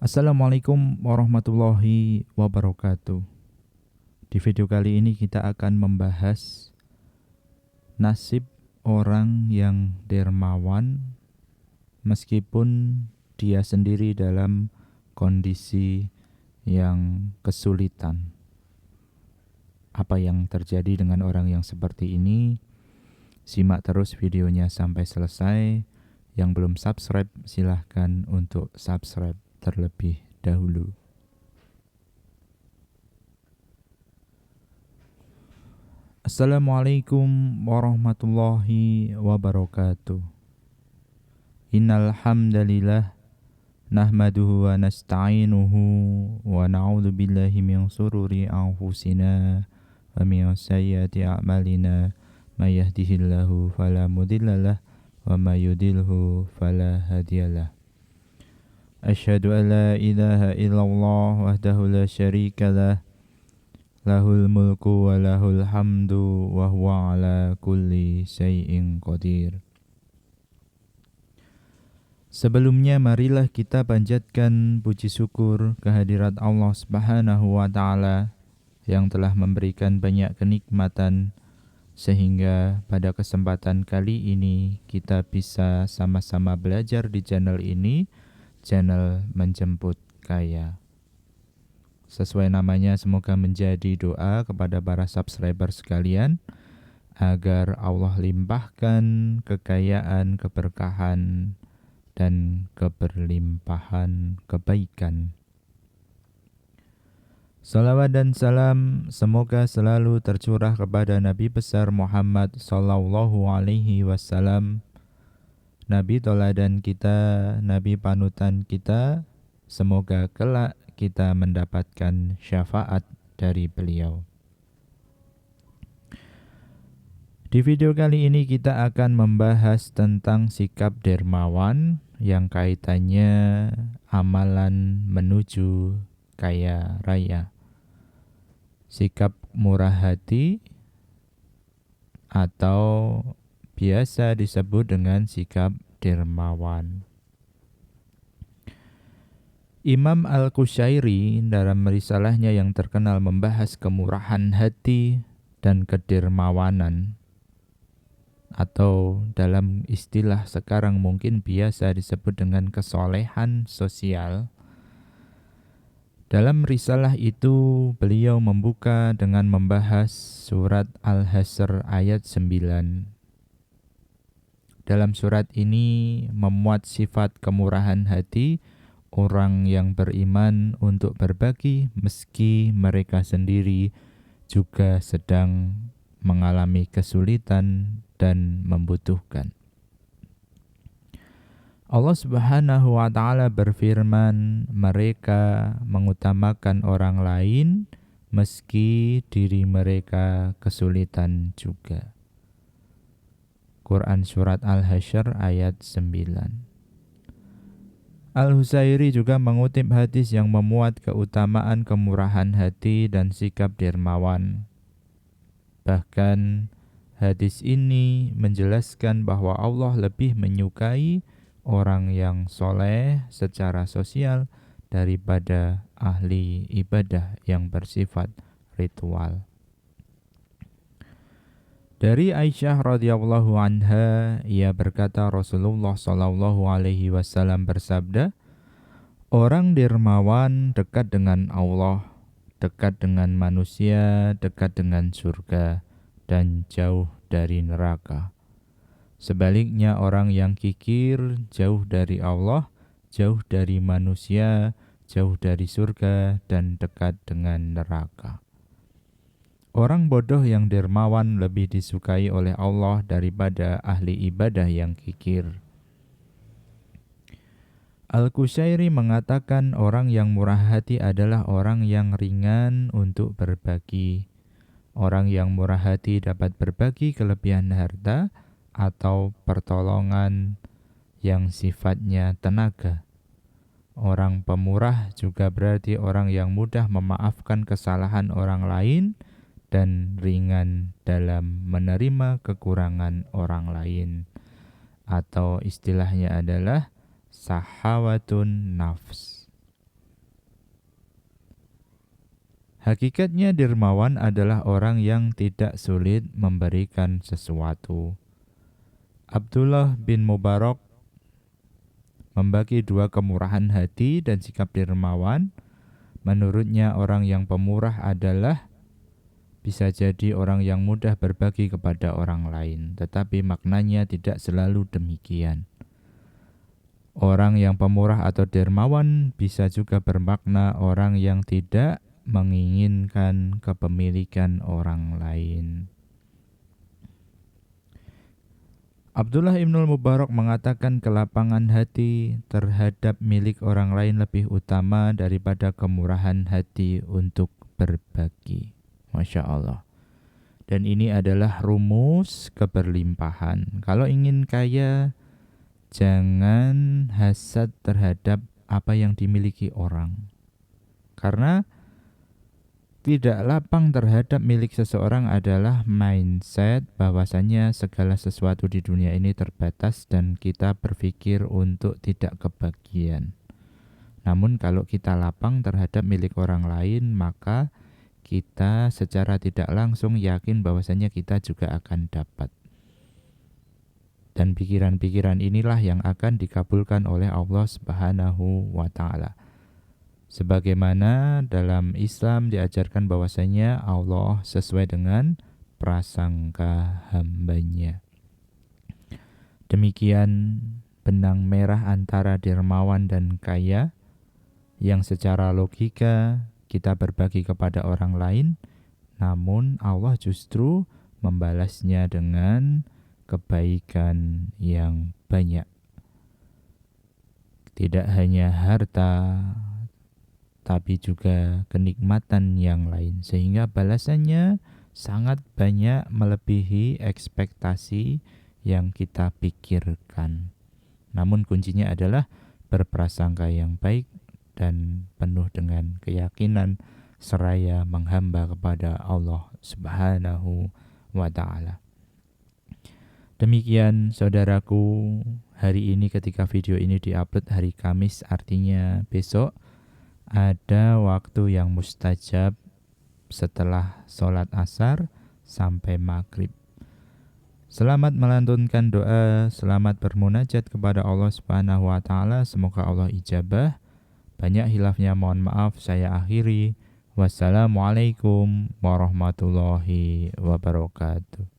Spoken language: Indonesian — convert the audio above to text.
Assalamualaikum warahmatullahi wabarakatuh. Di video kali ini kita akan membahas nasib orang yang dermawan meskipun dia sendiri dalam kondisi yang kesulitan. Apa yang terjadi dengan orang yang seperti ini? Simak terus videonya sampai selesai. Yang belum subscribe silahkan untuk subscribe terlebih dahulu. Assalamualaikum warahmatullahi wabarakatuh. Innal hamdalillah nahmaduhu wa nasta'inuhu wa na'udzu billahi min shururi anfusina wa min sayyiati a'malina may yahdihillahu fala mudhillalah wa may yudhlilhu fala hadiyalah. Asyhadu an la ilaha illallah wahdahu la syarikalah lahul mulku wa lahul hamdu wa huwa ala kulli syai'in qadir. Sebelumnya marilah kita panjatkan puji syukur kehadirat Allah Subhanahu wa taala yang telah memberikan banyak kenikmatan sehingga pada kesempatan kali ini kita bisa sama-sama belajar di channel ini, channel Menjemput Kaya. Sesuai namanya, semoga menjadi doa kepada para subscriber sekalian agar Allah limpahkan kekayaan, keberkahan, dan keberlimpahan kebaikan. Salawat dan salam semoga selalu tercurah kepada Nabi besar Muhammad sallallahu alaihi wasallam, Nabi teladan kita, Nabi panutan kita. Semoga kelak kita mendapatkan syafaat dari beliau. Di video kali ini kita akan membahas tentang sikap dermawan yang kaitannya amalan menuju kaya raya. Sikap murah hati atau biasa disebut dengan sikap dermawan. Imam Al-Qushairi dalam risalahnya yang terkenal membahas kemurahan hati dan kedermawanan, atau dalam istilah sekarang mungkin biasa disebut dengan kesolehan sosial. Dalam risalah itu beliau membuka dengan membahas surat Al-Hasr ayat 9. Dalam surat ini memuat sifat kemurahan hati orang yang beriman untuk berbagi meski mereka sendiri juga sedang mengalami kesulitan dan membutuhkan. Allah Subhanahu wa taala berfirman, mereka mengutamakan orang lain meski diri mereka kesulitan juga. Quran surat Al-Hasyr ayat 9. Al-Husairi juga mengutip hadis yang memuat keutamaan kemurahan hati dan sikap dermawan. Bahkan hadis ini menjelaskan bahwa Allah lebih menyukai orang yang soleh secara sosial daripada ahli ibadah yang bersifat ritual. Dari Aisyah radhiyallahu anha, ia berkata Rasulullah sallallahu alaihi wasallam bersabda, orang dermawan dekat dengan Allah, dekat dengan manusia, dekat dengan surga, dan jauh dari neraka. Sebaliknya orang yang kikir jauh dari Allah, jauh dari manusia, jauh dari surga, dan dekat dengan neraka. Orang bodoh yang dermawan lebih disukai oleh Allah daripada ahli ibadah yang kikir. Al-Qushairi mengatakan orang yang murah hati adalah orang yang ringan untuk berbagi. Orang yang murah hati dapat berbagi kelebihan harta atau pertolongan yang sifatnya tenaga. Orang pemurah juga berarti orang yang mudah memaafkan kesalahan orang lain dan ringan dalam menerima kekurangan orang lain, atau istilahnya adalah sahawatun nafs. Hakikatnya dermawan adalah orang yang tidak sulit memberikan sesuatu. Abdullah bin Mubarak membagi dua kemurahan hati dan sikap dermawan. Menurutnya orang yang pemurah adalah bisa jadi orang yang mudah berbagi kepada orang lain, tetapi maknanya tidak selalu demikian. Orang yang pemurah atau dermawan bisa juga bermakna orang yang tidak menginginkan kepemilikan orang lain. Abdullah Ibnul Mubarak mengatakan kelapangan hati terhadap milik orang lain lebih utama daripada kemurahan hati untuk berbagi. Masya Allah. Dan ini adalah rumus keberlimpahan. Kalau ingin kaya, jangan hasad terhadap apa yang dimiliki orang. Karena tidak lapang terhadap milik seseorang adalah mindset bahwasanya segala sesuatu di dunia ini terbatas dan kita berpikir untuk tidak kebagian. Namun kalau kita lapang terhadap milik orang lain, maka kita secara tidak langsung yakin bahwasanya kita juga akan dapat. Dan pikiran-pikiran inilah yang akan dikabulkan oleh Allah Subhanahu wa Ta'ala. Sebagaimana dalam Islam diajarkan bahwasanya Allah sesuai dengan prasangka hambanya. Demikian benang merah antara dermawan dan kaya yang secara logika kita berbagi kepada orang lain, namun Allah justru membalasnya dengan kebaikan yang banyak. Tidak hanya harta, tapi juga kenikmatan yang lain, sehingga balasannya sangat banyak melebihi ekspektasi yang kita pikirkan. Namun kuncinya adalah berprasangka yang baik dan penuh dengan keyakinan seraya menghamba kepada Allah Subhanahu wa Ta'ala. Demikian saudaraku, hari ini ketika video ini diupload hari Kamis, artinya besok ada waktu yang mustajab setelah sholat asar sampai maghrib. Selamat melantunkan doa, selamat bermunajat kepada Allah Subhanahu wa Ta'ala. Semoga Allah ijabah. Banyak hilafnya mohon maaf, saya akhiri. Wassalamualaikum warahmatullahi wabarakatuh.